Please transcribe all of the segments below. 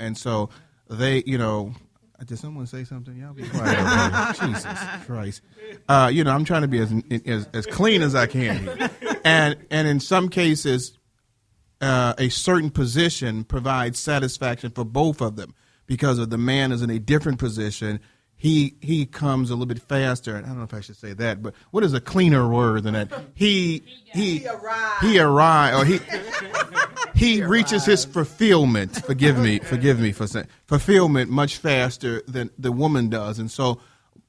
and so they, did someone say something? Y'all be quiet. Jesus Christ. I'm trying to be as clean as I can here. And in some cases, a certain position provides satisfaction for both of them because of the man is in a different position. He comes a little bit faster. I don't know if I should say that, but what is a cleaner word than that? He arrived, or he reaches his fulfillment. Forgive me for saying fulfillment much faster than the woman does, and so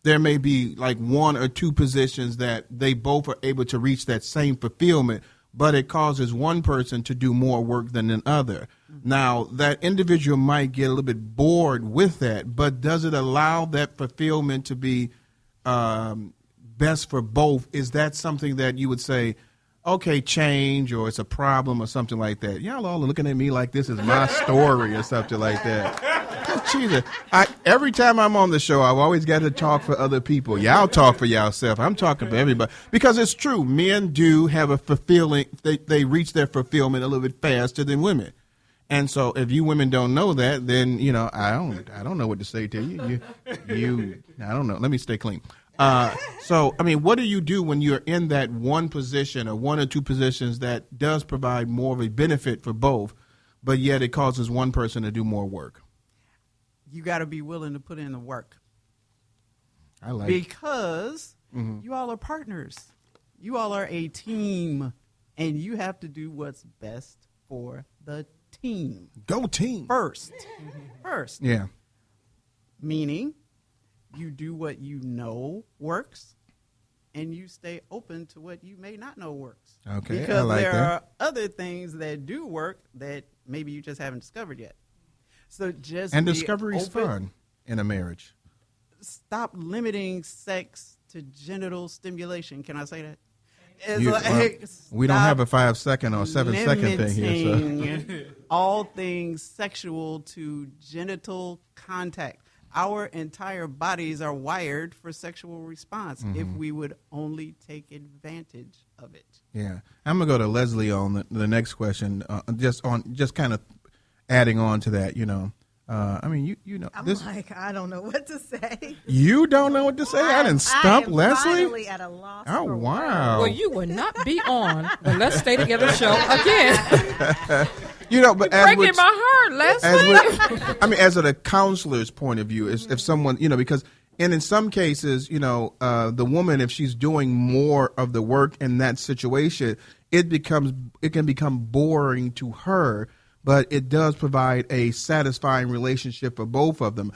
there may be like one or two positions that they both are able to reach that same fulfillment, but it causes one person to do more work than the other. Now, that individual might get a little bit bored with that, but does it allow that fulfillment to be best for both? Is that something that you would say, okay, change, or it's a problem or something like that? Y'all all are looking at me like this is my story or something like that. Jesus. Every time I'm on the show, I've always got to talk for other people. Y'all talk for yourself. I'm talking for everybody. Because it's true. Men do have a fulfilling, they reach their fulfillment a little bit faster than women. And so if you women don't know that, then, I don't know what to say to you. I don't know. Let me stay clean. What do you do when you're in that one position or one or two positions that does provide more of a benefit for both, but yet it causes one person to do more work? You got to be willing to put in the work. I like because you all are partners. You all are a team, and you have to do what's best for the team. Go team. First. Yeah. Meaning you do what you know works, and you stay open to what you may not know works. Okay, because I like there that. are other things that do work that maybe you just haven't discovered yet. So discovery is fun in a marriage. Stop limiting sex to genital stimulation. Can I say that? We don't have a 5-second or 7-second thing here. So. All things sexual to genital contact. Our entire bodies are wired for sexual response if we would only take advantage of it. Yeah. I'm going to go to Leslie on the next question, just kind of adding on to that, I don't know what to say. You don't know what to say? I didn't stump Leslie? Finally at a loss. Oh, wow. Well, you will not be on the Let's Stay Together show again. But breaking my heart, Leslie. As a counselor's point of view, if someone, because, and in some cases, the woman, if she's doing more of the work in that situation, it can become boring to her, but it does provide a satisfying relationship for both of them.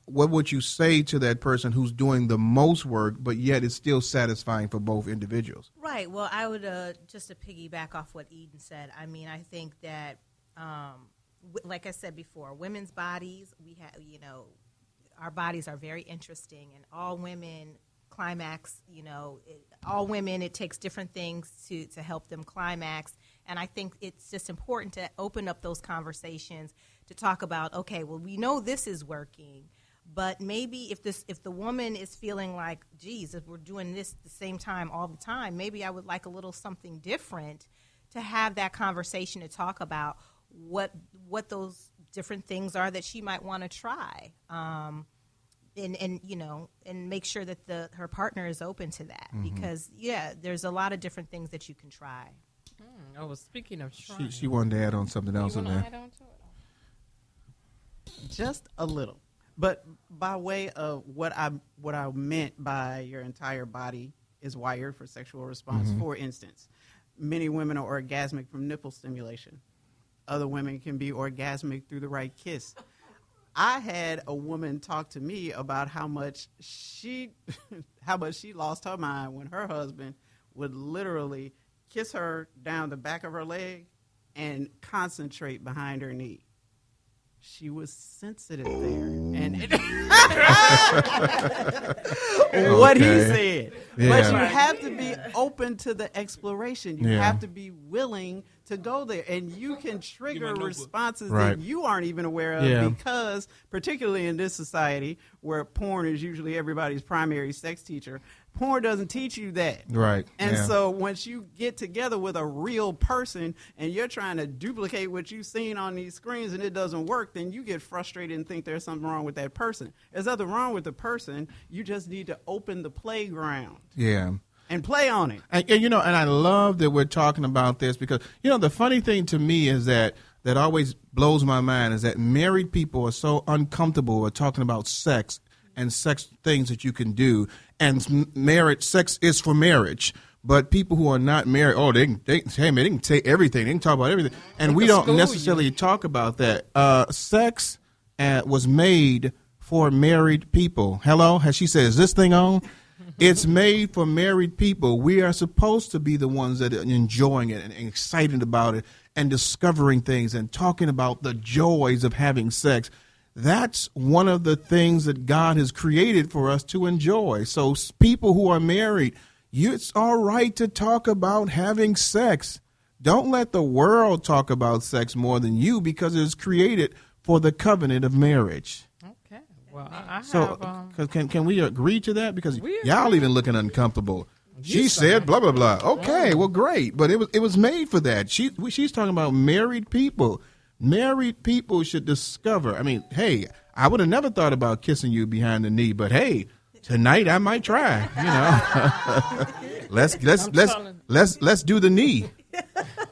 What would you say to that person who's doing the most work, but yet it's still satisfying for both individuals? Right. Well, I would just to piggyback off what Eden said. I think that, like I said before, women's bodies, we have, our bodies are very interesting, and all women climax. All women, it takes different things to help them climax. And I think it's just important to open up those conversations to talk about, okay, well, we know this is working, but maybe if the woman is feeling like, geez, if we're doing this the same time all the time, maybe I would like a little something different, to have that conversation to talk about what those different things are that she might want to try. And make sure that her partner is open to that, because there's a lot of different things that you can try. Speaking of trying, she wanted to add on something else in there. Just a little, but by way of what I meant by your entire body is wired for sexual response. For instance, many women are orgasmic from nipple stimulation. Other women can be orgasmic through the right kiss. I had a woman talk to me about how much she lost her mind when her husband would literally kiss her down the back of her leg and concentrate behind her knee. She was sensitive there. And what he said. Yeah. But you have to be open to the exploration. You have to be willing to go there. And you can trigger responses that you aren't even aware of, because particularly in this society where porn is usually everybody's primary sex teacher, Porn doesn't teach you that. Right. And yeah. so once you get together with a real person and you're trying to duplicate what you've seen on these screens and it doesn't work, then you get frustrated and think there's something wrong with that person. There's nothing wrong with the person. You just need to open the playground. Yeah. And play on it. And and I love that we're talking about this because, the funny thing to me is that always blows my mind is that married people are so uncomfortable with talking about sex and sex things that you can do. And marriage, sex is for marriage. But people who are not married, they can say everything. They can talk about everything. And we don't necessarily talk about that. Sex was made for married people. Hello? Has she said, is this thing on? It's made for married people. We are supposed to be the ones that are enjoying it and excited about it and discovering things and talking about the joys of having sex. That's one of the things that God has created for us to enjoy. So people who are married, it's all right to talk about having sex. Don't let the world talk about sex more than you because it's created for the covenant of marriage. Okay. Well, I So have. can we agree to that? Because We y'all agree. even looking uncomfortable. She said blah, blah, blah. Okay, well, great. But it was made for that. She's talking about married people. Married people should discover. I mean, hey, I would have never thought about kissing you behind the knee, but hey, tonight I might try. Let's do the knee.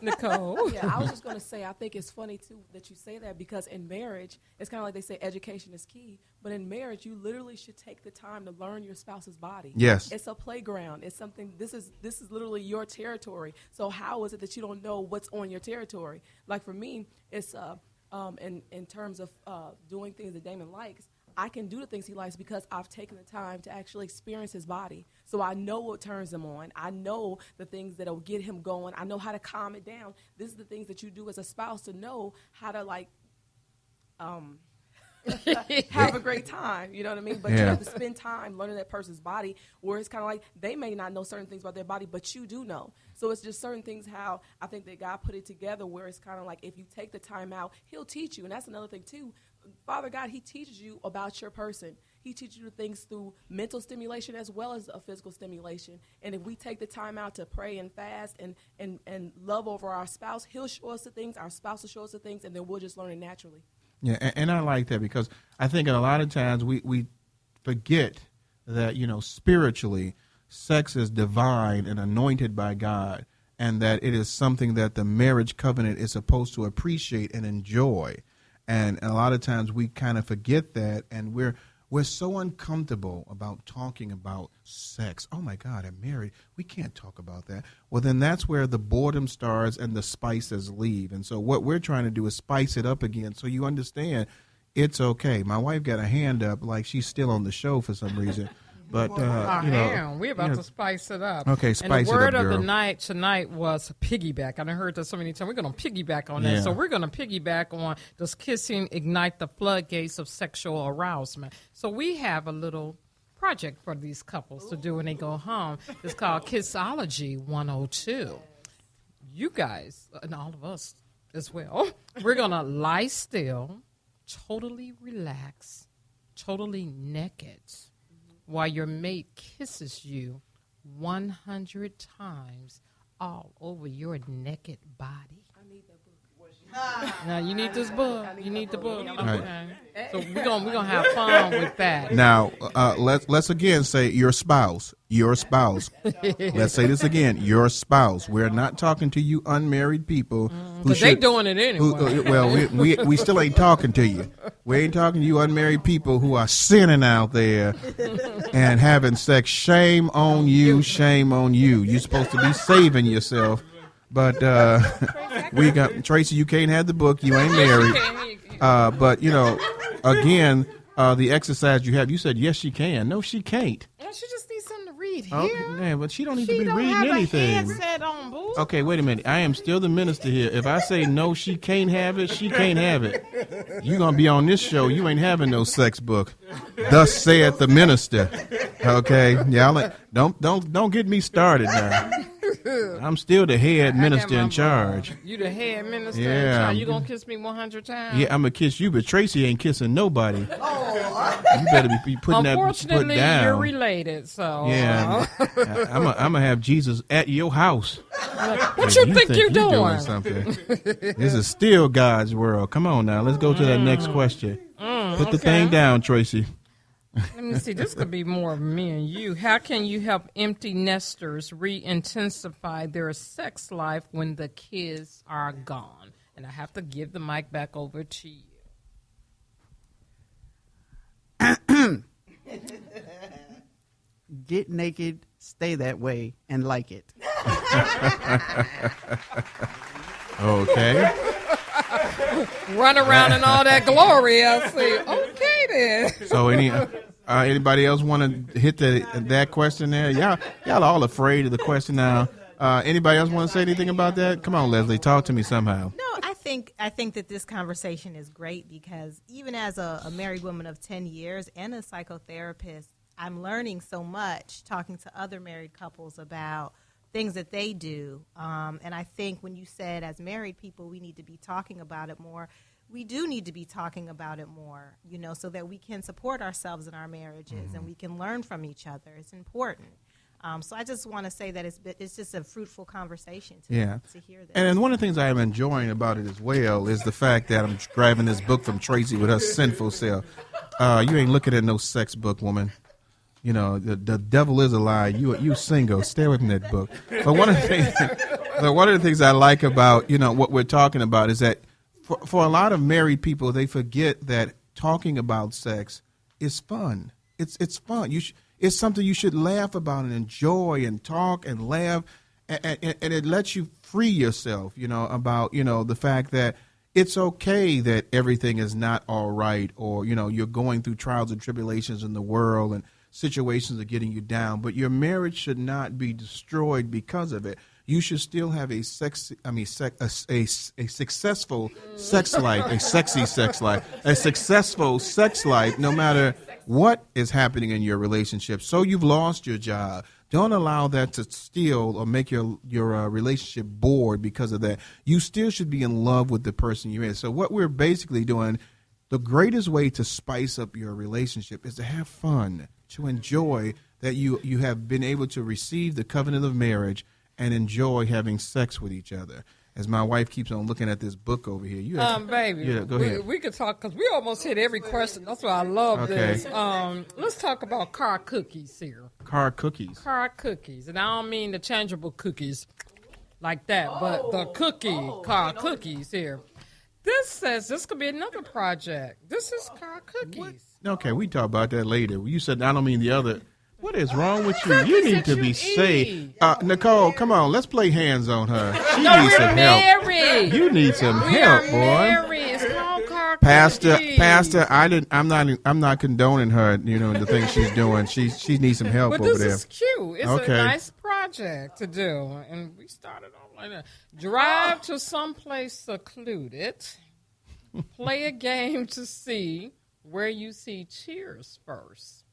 Nicole. Yeah, I was just going to say, I think it's funny, too, that you say that because in marriage, it's kind of like they say education is key. But in marriage, you literally should take the time to learn your spouse's body. Yes. It's a playground. It's something, this is literally your territory. So how is it that you don't know what's on your territory? Like for me, it's in terms of doing things that Damon likes, I can do the things he likes because I've taken the time to actually experience his body. So I know what turns him on. I know the things that will get him going. I know how to calm it down. This is the things that you do as a spouse to know how to have a great time. You know what I mean? But you have to spend time learning that person's body where it's kind of like they may not know certain things about their body, but you do know. So it's just certain things how I think that God put it together where it's kind of like if you take the time out, he'll teach you. And that's another thing too. Father God, he teaches you about your person. He teaches you things through mental stimulation as well as a physical stimulation. And if we take the time out to pray and fast and love over our spouse, he'll show us the things, our spouse will show us the things, and then we'll just learn it naturally. Yeah, and I like that because I think a lot of times we forget that, spiritually, sex is divine and anointed by God, and that it is something that the marriage covenant is supposed to appreciate and enjoy. And a lot of times we kind of forget that, and we're so uncomfortable about talking about sex. Oh, my God, I'm married. We can't talk about that. Well, then that's where the boredom starts and the spices leave. And so what we're trying to do is spice it up again so you understand it's okay. My wife got a hand up like she's still on the show for some reason. But, We're about to spice it up. Okay, spice it up, And the word of girl. the night tonight was piggyback. I done heard that so many times. We're going to piggyback on that. Yeah. So we're going to piggyback on, does kissing ignite the floodgates of sexual arousement? So we have a little project for these couples to do when they go home. It's called Kissology 102. You guys, and all of us as well, we're going to lie still, totally relax, totally naked, while your mate kisses you 100 times all over your naked body. I need that book. Now, you need this book. You need the book. Right. Okay. So we're gonna have fun with that. Now, let's again say your spouse. Your spouse. Let's say this again. Your spouse. We're not talking to you unmarried people. Because they doing it anyway. We still ain't talking to you. We ain't talking to you unmarried people who are sinning out there and having sex. Shame on you. Shame on you. You're supposed to be saving yourself. But we got Tracy. You can't have the book. You ain't married. But again, the exercise you have. You said yes, she can. No, she can't. Well, she just needs something to read here. Okay, man, but she don't need She to be don't reading have anything. a headset on, boo. Okay, wait a minute. I am still the minister here. If I say no, she can't have it. She can't have it. You gonna be on this show. You ain't having no sex book. Thus saith the minister. Okay, y'all. Don't get me started now. I'm still the head minister in charge. You the head minister in Yeah. charge. You gonna kiss me 100 times? Yeah, I'm gonna kiss you, but Tracy ain't kissing nobody. You better be putting that foot Unfortunately, down. you're related, so. Yeah, I'm gonna have Jesus at your house. What you think you're doing? Something. This is still God's world. Come on now, let's go to that next question. Put the thing down, Tracy. Let me see. This could be more of me and you. How can you help empty nesters re-intensify their sex life when the kids are gone? And I have to give the mic back over to you. Get naked, stay that way, and like it. Okay. Run around in all that glory, I see. Okay, then. So anybody else want to hit that question there? Y'all all afraid of the question now. Anybody else want to say anything about that? Come on, Leslie, talk to me somehow. No, I think that this conversation is great because even as a married woman of 10 years and a psychotherapist, I'm learning so much talking to other married couples about things that they do. And I think when you said as married people, we need to be talking about it more. We do need to be talking about it more, so that we can support ourselves in our marriages and we can learn from each other. It's important. So I just want to say that it's just a fruitful conversation to hear this. And one of the things I am enjoying about it as well is the fact that I'm grabbing this book from Tracy with her sinful self. You ain't looking at no sex book, woman. The devil is a lie. You single. Stay away from that book. But one of the things I like about what we're talking about is that for a lot of married people, they forget that talking about sex is fun. It's fun. It's something you should laugh about and enjoy and talk and laugh, and it lets you free yourself. About the fact that it's okay that everything is not all right, or you're going through trials and tribulations in the world and situations are getting you down, but your marriage should not be destroyed because of it. You should still have a successful sex life, a sexy sex life, a successful sex life, no matter what is happening in your relationship. So you've lost your job. Don't allow that to steal or make your relationship bored because of that. You still should be in love with the person you're in. So what we're basically doing, the greatest way to spice up your relationship is to have fun, to enjoy that you have been able to receive the covenant of marriage and enjoy having sex with each other. As my wife keeps on looking at this book over here. Baby, go ahead. We could talk because we almost hit every question. That's why I love this. Let's talk about car cookies here. Car cookies. Car cookies. And I don't mean the changeable cookies like that, but the car cookies here. This says this could be another project. This is car cookies. Okay, we talk about that later. You said I don't mean the other. What is wrong with you? You need to be safe. Nicole, come on, let's play hands on her. She needs some help. You need some help, boy. It's called car Pastor, cookies. I'm not condoning her, the things she's doing. She needs some help but over this there. is cute. It's a nice project to do. And we started off like that. Drive to someplace secluded. Play a game to see where you see tears first.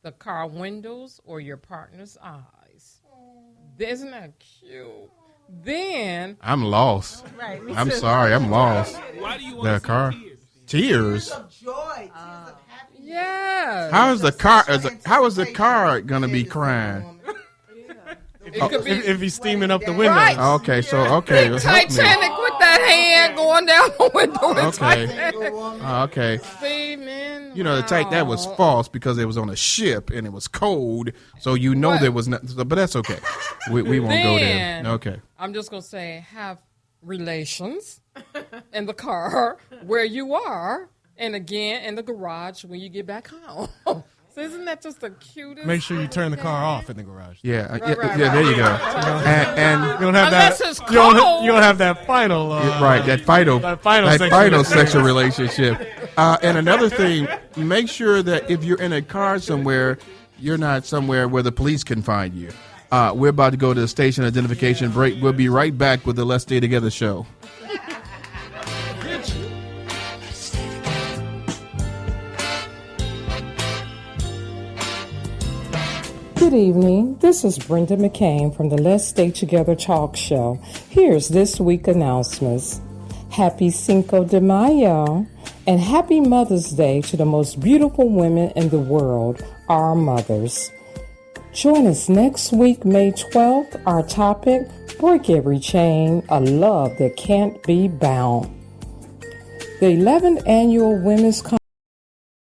The car windows or your partner's eyes. Isn't that cute? Then I'm lost. Right, I'm sorry, I'm lost. Why do you want to see Tears? Of joy, tears of happiness. yeah. How is the car gonna be crying? if he's steaming up the windows? Right. Okay. Titanic with that hand going down the window. Okay. Steaming. That was false because it was on a ship and it was cold, so there was not. But that's okay. We won't go there. Okay. I'm just gonna say have relations in the car where you are, and again in the garage when you get back home. So isn't that just the cutest? Make sure you turn the car off in the garage. Yeah. There you go. And you don't have Unless that. it's You don't cold. have that final. that final sexual relationship. And another thing, make sure that if you're in a car somewhere, you're not somewhere where the police can find you. We're about to go to the station identification break. We'll be right back with the Let's Stay Together show. Good evening. This is Brenda McCain from the Let's Stay Together talk show. Here's this week's announcements. Happy Cinco de Mayo. And happy Mother's Day to the most beautiful women in the world, our mothers. Join us next week, May 12th. Our topic, Break Every Chain, a Love That Can't Be Bound. The 11th Annual Women's